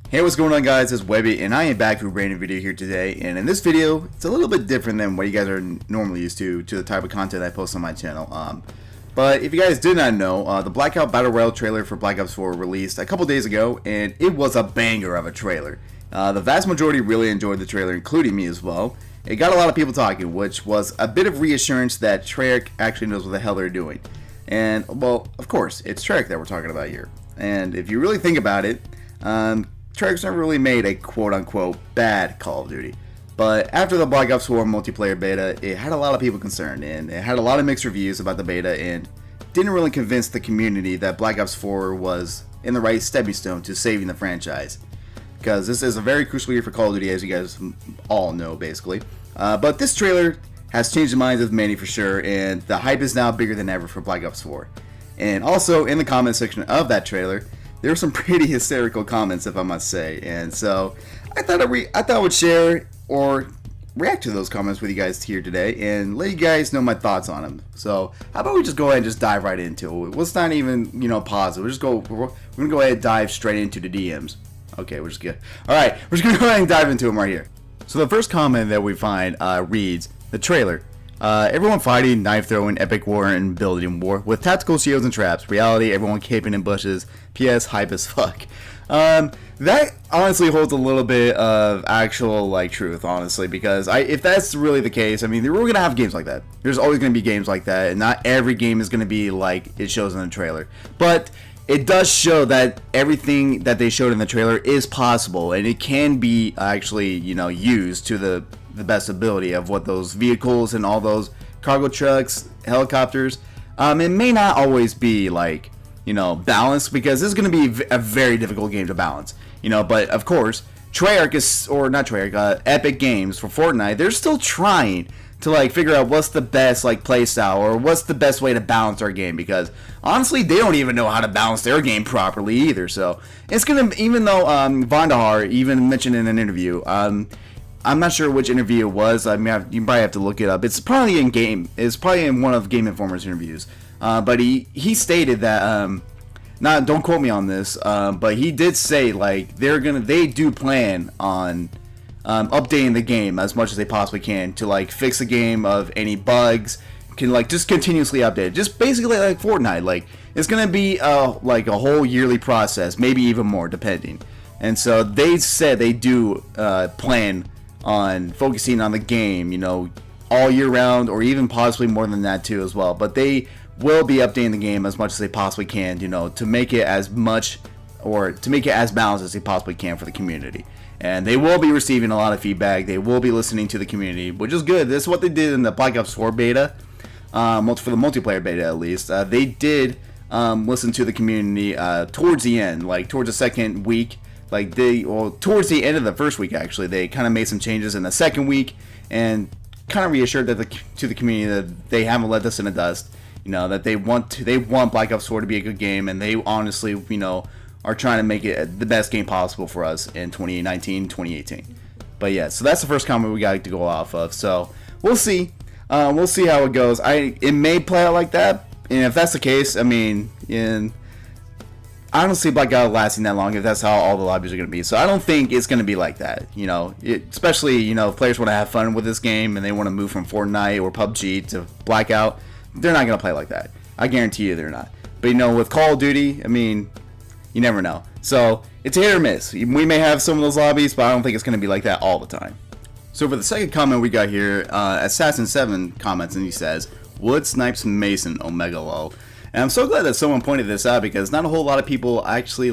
Hey, what's going on, guys? It's Webby, and I am back with a brand new video here today. And in this video, it's a little bit different than what you guys are normally used to the type of content I post on my channel. But if you guys did not know, the Blackout Battle Royale trailer for Black Ops 4 released a couple days ago, and it was a banger of a trailer. The vast majority really enjoyed the trailer, including me as well. It got a lot of people talking, which was a bit of reassurance that Treyarch actually knows what the hell they're doing. And, well, of course, it's Treyarch that we're talking about here. And if you really think about it, Treyarch's never really made a quote-unquote bad Call of Duty. But after the Black Ops 4 multiplayer beta, it had a lot of people concerned, and it had a lot of mixed reviews about the beta, and didn't really convince the community that Black Ops 4 was in the right stepping stone to saving the franchise. Because this is a very crucial year for Call of Duty, as you guys all know, basically. But this trailer has changed the minds of many for sure, and the hype is now bigger than ever for Black Ops 4. And also, in the comment section of that trailer, there were some pretty hysterical comments, if I must say, and so I thought I would share or react to those comments with you guys here today and let you guys know my thoughts on them. So how about we just go ahead and just dive right into it? Let's not even pause it. We're gonna go ahead and dive straight into the DMs. Okay, we're just good. All right, we're just gonna go ahead and dive into them right here. So the first comment that we find reads, the trailer. Everyone fighting, knife throwing, epic war, and building war with tactical shields and traps. Reality, everyone caping in bushes. P.S. hype as fuck. That honestly holds a little bit of actual truth, honestly, because if that's really the case, I mean, we're gonna have games like that. There's always gonna be games like that, and not every game is gonna be like it shows in the trailer. But it does show that everything that they showed in the trailer is possible, and it can be actually used to the best ability of what those vehicles and all those cargo trucks, helicopters. It may not always be balanced, because this is going to be a very difficult game to balance. But of course, Epic Games for Fortnite, they're still trying to figure out what's the best play style, or what's the best way to balance our game, because honestly they don't even know how to balance their game properly either. So it's gonna, even though Vandahar even mentioned in an interview, I'm not sure which interview it was. I mean, you probably have to look it up. It's probably in game. It's probably in one of Game Informer's interviews. But he stated that don't quote me on this. But he did say they do plan on updating the game as much as they possibly can to fix the game of any bugs. Can just continuously update it. Just basically like Fortnite. It's gonna be a whole yearly process, maybe even more, depending. And so they said they do plan on focusing on the game, all year round, or even possibly more than that too as well. But they will be updating the game as much as they possibly can, to make it as much, or to make it as balanced as they possibly can for the community. And they will be receiving a lot of feedback. They will be listening to the community, which is good. This is what they did in the Black Ops 4 beta, for the multiplayer beta at least. They did listen to the community towards the end, towards the second week. Towards the end of the first week, actually, they kind of made some changes in the second week, and kind of reassured to the community that they haven't let this in the dust. That they want Black Ops 4 to be a good game, and they honestly, are trying to make it the best game possible for us in 2019, 2018. But yeah, so that's the first comment we got to go off of. So we'll see. We'll see how it goes. It may play out like that, and if that's the case, I mean, I don't see Blackout lasting that long if that's how all the lobbies are going to be. So I don't think it's going to be like that. Especially, if players want to have fun with this game and they want to move from Fortnite or PUBG to Blackout, they're not going to play like that. I guarantee you they're not. But, with Call of Duty, I mean, you never know. So it's a hit or miss. We may have some of those lobbies, but I don't think it's going to be like that all the time. So for the second comment we got here, Assassin7 comments, and he says, Wood snipes Mason, Omega lol. And I'm so glad that someone pointed this out, because not a whole lot of people actually,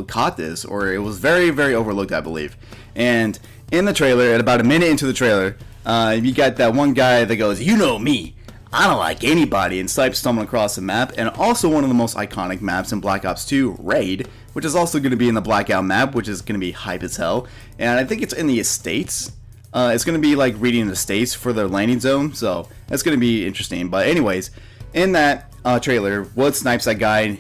caught this, or it was very, very overlooked, I believe. And in the trailer, at about a minute into the trailer, you got that one guy that goes, "You know me, I don't like anybody," and snipes someone across the map. And also one of the most iconic maps in Black Ops 2, Raid, which is also going to be in the Blackout map, which is going to be hype as hell. And I think it's in the Estates. It's going to be reading the Estates for their landing zone, so that's going to be interesting. But anyways, in that trailer, Wood snipes that guy,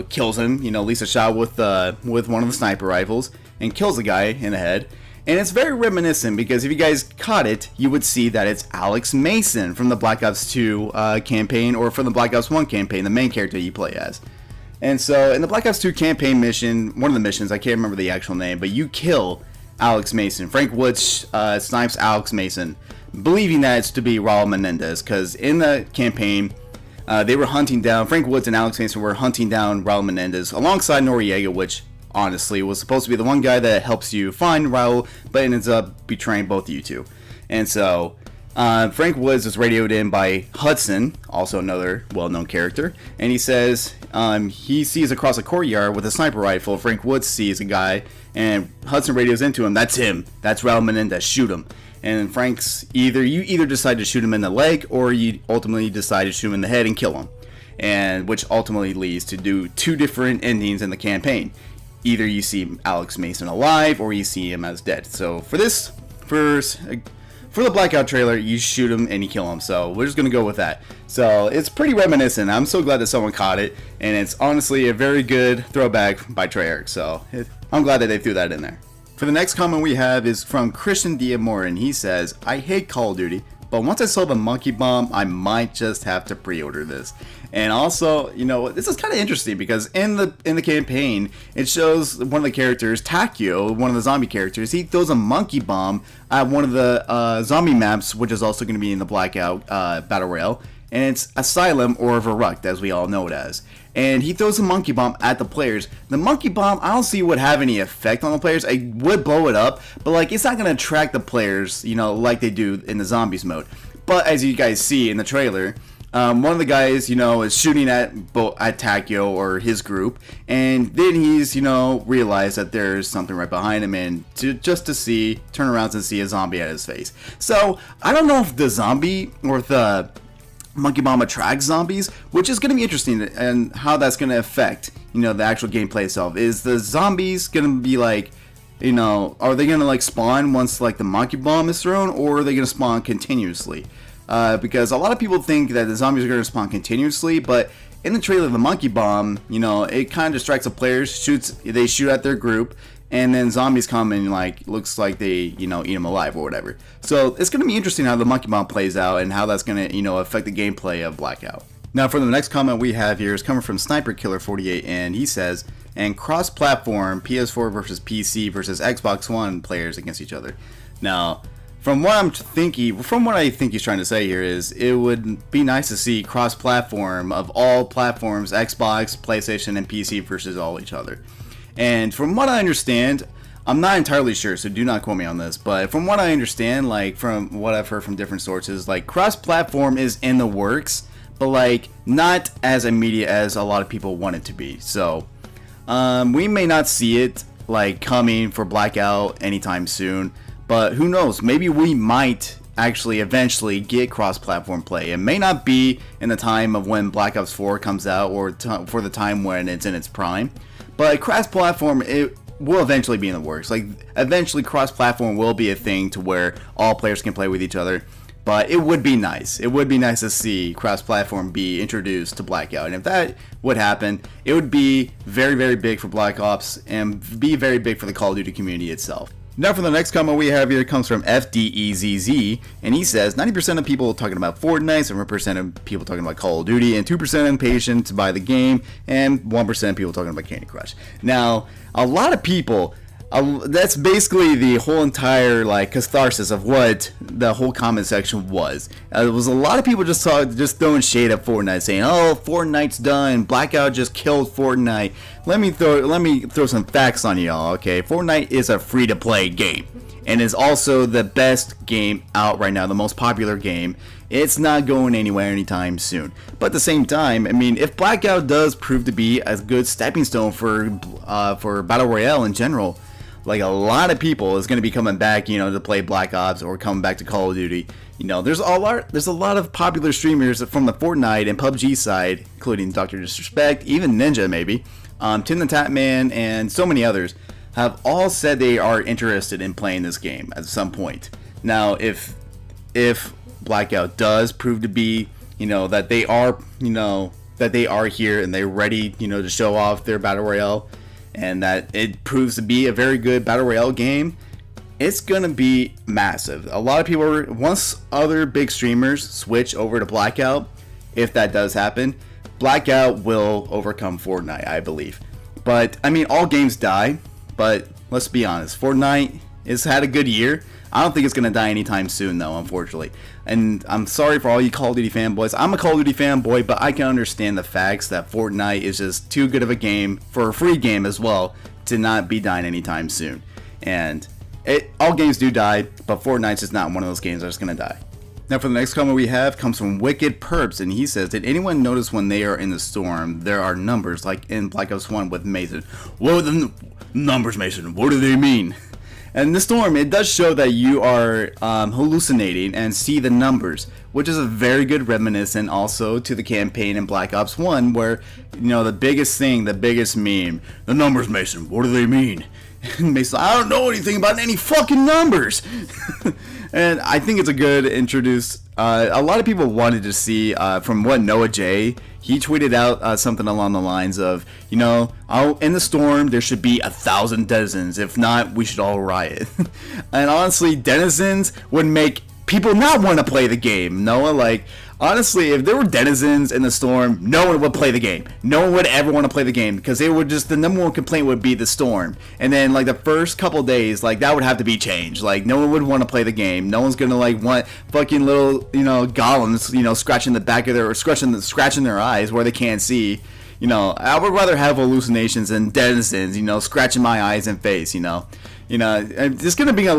kills him, leaves a shot with one of the sniper rifles, and kills the guy in the head. And it's very reminiscent, because if you guys caught it, you would see that it's Alex Mason from the Black Ops 2 campaign, or from the Black Ops 1 campaign, the main character you play as. And so in the Black Ops 2 campaign mission, one of the missions, I can't remember the actual name, but you kill Alex Mason. Frank Woods snipes Alex Mason, believing that it's to be Raul Menendez, because in the campaign, they were hunting down, Frank Woods and Alex Mason were hunting down Raul Menendez alongside Noriega, which honestly was supposed to be the one guy that helps you find Raul, but ends up betraying both of you two. And so Frank Woods is radioed in by Hudson, also another well-known character, and he says he sees across a courtyard with a sniper rifle. Frank Woods sees a guy, and Hudson radios into him. That's him. That's Raul Menendez. Shoot him. And Frank's you either decide to shoot him in the leg, or you ultimately decide to shoot him in the head and kill him, and which ultimately leads to two different endings in the campaign. Either you see Alex Mason alive, or you see him as dead. So for the Blackout trailer, you shoot him and you kill him. So we're just gonna go with that. So it's pretty reminiscent. I'm so glad that someone caught it, and it's honestly a very good throwback by Treyarch. So I'm glad that they threw that in there. For the next comment we have is from Christian Diamore, and he says, I hate Call of Duty, but once I saw the monkey bomb, I might just have to pre-order this. And also, you know, this is kind of interesting because in the campaign, it shows one of the characters, Takio, one of the zombie characters, he throws a monkey bomb at one of the zombie maps, which is also going to be in the Blackout Battle Royale, and it's Asylum or Verrucht, as we all know it as. And he throws a monkey bomb at the players. The monkey bomb, I don't see it would have any effect on the players. I would blow it up, but like it's not going to attract the players, you know, like they do in the zombies mode. But as you guys see in the trailer, one of the guys, you know, is shooting at Takio or his group, and then he's, you know, realized that there's something right behind him, and just to turn around and see a zombie at his face. So I don't know if the zombie or the monkey bomb attracts zombies, which is going to be interesting, and how that's going to affect, you know, the actual gameplay itself. Is the zombies going to be like, you know, are they going to like spawn once like the monkey bomb is thrown, or are they going to spawn continuously? Because a lot of people think that the zombies are going to spawn continuously, but in the trailer, the monkey bomb, you know, it kind of distracts the players. They shoot at their group, and then zombies come and like looks like they, you know, eat them alive or whatever. So it's going to be interesting how the monkey bomb plays out and how that's going to, you know, affect the gameplay of Blackout. Now for the next comment we have here is coming from Sniper Killer 48, and he says, and cross-platform PS4 versus PC versus Xbox One players against each other. Now, from what I think he's trying to say here is, it would be nice to see cross-platform of all platforms, Xbox, PlayStation, and PC versus all each other. And from what I understand, I'm not entirely sure, so do not quote me on this, but from what I understand, like from what I've heard from different sources, like cross-platform is in the works, but like not as immediate as a lot of people want it to be. So we may not see it like coming for Blackout anytime soon. But who knows, maybe we might actually eventually get cross-platform play. It may not be in the time of when Black Ops 4 comes out, or for the time when it's in its prime. But cross-platform, it will eventually be in the works. Like, eventually cross-platform will be a thing to where all players can play with each other. But it would be nice. It would be nice to see cross-platform be introduced to Blackout. And if that would happen, it would be very, very big for Black Ops and be very big for the Call of Duty community itself. Now for the next comment we have here comes from FDEZZ, and he says 90% of people talking about Fortnite, 7% of people talking about Call of Duty, and 2% impatient to buy the game, and 1% of people talking about Candy Crush. Now, a lot of people, that's basically the whole entire like catharsis of what the whole comment section was. It was a lot of people just throwing shade at Fortnite, saying, "Oh, Fortnite's done. Blackout just killed Fortnite." Let me throw some facts on y'all. Okay, Fortnite is a free-to-play game, and is also the best game out right now, the most popular game. It's not going anywhere anytime soon. But at the same time, I mean, if Blackout does prove to be a good stepping stone for Battle Royale in general, like a lot of people is going to be coming back, you know, to play Black Ops or coming back to Call of Duty. You know, there's a lot of popular streamers from the Fortnite and PUBG side, including Dr. Disrespect, even Ninja maybe, Tim the Tatman, and so many others, have all said they are interested in playing this game at some point. Now, if Blackout does prove to be, you know, that they are here and they're ready, you know, to show off their Battle Royale, and that it proves to be a very good Battle Royale game, it's gonna be massive. A lot of people once other big streamers switch over to Blackout, if that does happen, Blackout will overcome Fortnite, I believe. But I mean, all games die, but let's be honest, Fortnite has had a good year. I don't think it's gonna die anytime soon, though, unfortunately. And I'm sorry for all you Call of Duty fanboys. I'm a Call of Duty fanboy, but I can understand the facts that Fortnite is just too good of a game, for a free game as well, to not be dying anytime soon. And all games do die, but Fortnite's just not one of those games that's gonna die. Now for the next comment we have comes from Wicked Perps, and he says, did anyone notice when they are in the storm, there are numbers like in Black Ops 1 with Mason? What are the numbers, Mason? What do they mean? And in the storm, it does show that you are hallucinating and see the numbers, which is a very good reminiscent also to the campaign in Black Ops 1 where, you know, the biggest thing, the biggest meme, the numbers, Mason, what do they mean? And Mason, I don't know anything about any fucking numbers. And I think it's a good introduce. A lot of people wanted to see, from what Noah J, he tweeted out something along the lines of, you know, in the storm there should be 1,000 denizens. If not, we should all riot. And honestly, denizens would make people not want to play the game. Noah, like, honestly, if there were denizens in the storm, no one would play the game. No one would ever want to play the game because they would just, the number one complaint would be the storm. And then like the first couple days, like that would have to be changed. Like no one would want to play the game. No one's gonna like want fucking little, you know, golems, you know, scratching the back of their, or scratching their eyes where they can't see. You know, I would rather have hallucinations than denizens, you know, scratching my eyes and face, you know. You know, it's gonna be I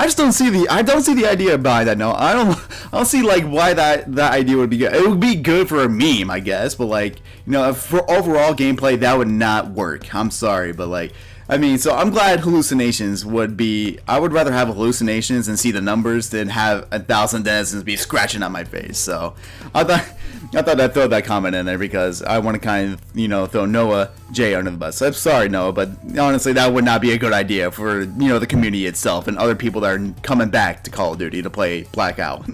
just don't see the idea behind that. No, I don't see like why that idea would be good. It would be good for a meme, I guess, but like, you know, for overall gameplay, that would not work. I'm sorry, but like, I mean, so I'm glad hallucinations would be. I would rather have hallucinations and see the numbers than have 1,000 denizens be scratching on my face. So I thought I'd throw that comment in there because I want to kind of, you know, throw Noah J under the bus. I'm sorry, Noah, but honestly, that would not be a good idea for, you know, the community itself and other people that are coming back to Call of Duty to play Blackout.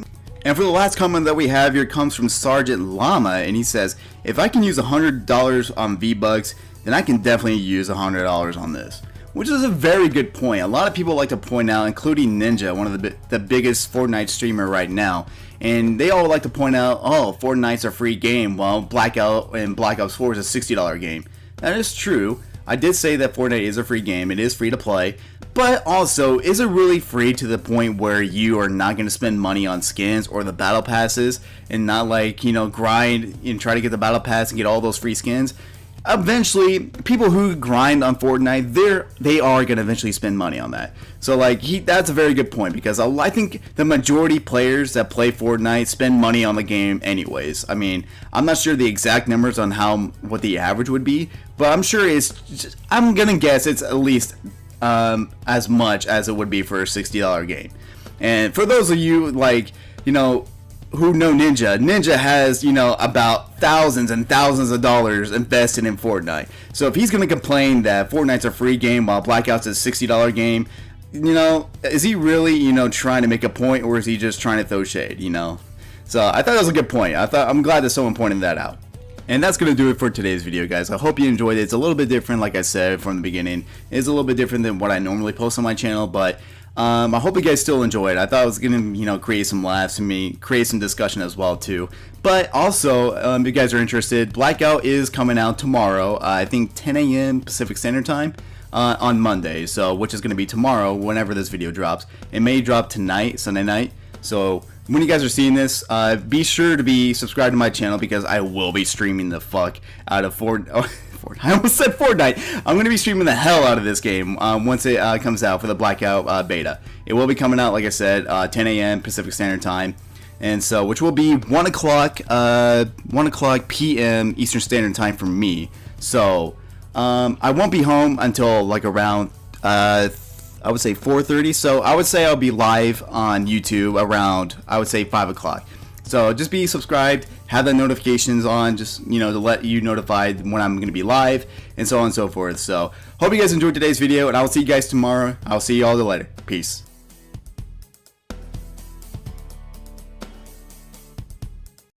And for the last comment that we have here comes from Sergeant Llama, and he says, if I can use $100 on V-Bucks, then I can definitely use $100 on this. Which is a very good point. A lot of people like to point out, including Ninja, one of the biggest Fortnite streamer right now, and they all like to point out, oh, Fortnite's a free game, while Blackout and Black Ops 4 is a $60 game. That is true. I did say that Fortnite is a free game. It is free to play. But also, is it really free to the point where you are not going to spend money on skins or the battle passes and not like, you know, grind and try to get the battle pass and get all those free skins? Eventually, people who grind on Fortnite, they are going to eventually spend money on that. So like, that's a very good point, because I think the majority players that play Fortnite spend money on the game anyways. I mean, I'm not sure the exact numbers on what the average would be, but I'm sure I'm going to guess it's at least as much as it would be for a $60 game. And for those of you, like, you know, who know Ninja has, you know, about thousands and thousands of dollars invested in Fortnite. So if he's going to complain that Fortnite's a free game while Blackout's a $60 game, you know, is he really, you know, trying to make a point, or is he just trying to throw shade, you know? So I thought that was a good point. I'm glad that someone pointed that out. And that's going to do it for today's video, guys. I hope you enjoyed it. It's a little bit different, like I said from the beginning. It's a little bit different than what I normally post on my channel, but I hope you guys still enjoy it. I thought it was going to, you know, create some laughs and create some discussion as well, too. But also, if you guys are interested, Blackout is coming out tomorrow, I think 10 a.m. Pacific Standard Time on Monday, so which is going to be tomorrow whenever this video drops. It may drop tonight, Sunday night, so when you guys are seeing this, be sure to be subscribed to my channel, because I will be streaming the fuck out of I almost said Fortnite. I'm going to be streaming the hell out of this game once it comes out for the Blackout beta. It will be coming out, like I said, 10 a.m. Pacific Standard Time, and so which will be 1 o'clock p.m. Eastern Standard Time for me. So I won't be home until like around I would say 4:30. So I would say I'll be live on YouTube around, I would say, 5 o'clock. So just be subscribed, have the notifications on, just, you know, to let you notified when I'm going to be live, and so on and so forth. So hope you guys enjoyed today's video, and I'll see you guys tomorrow. I'll see you all later. Peace.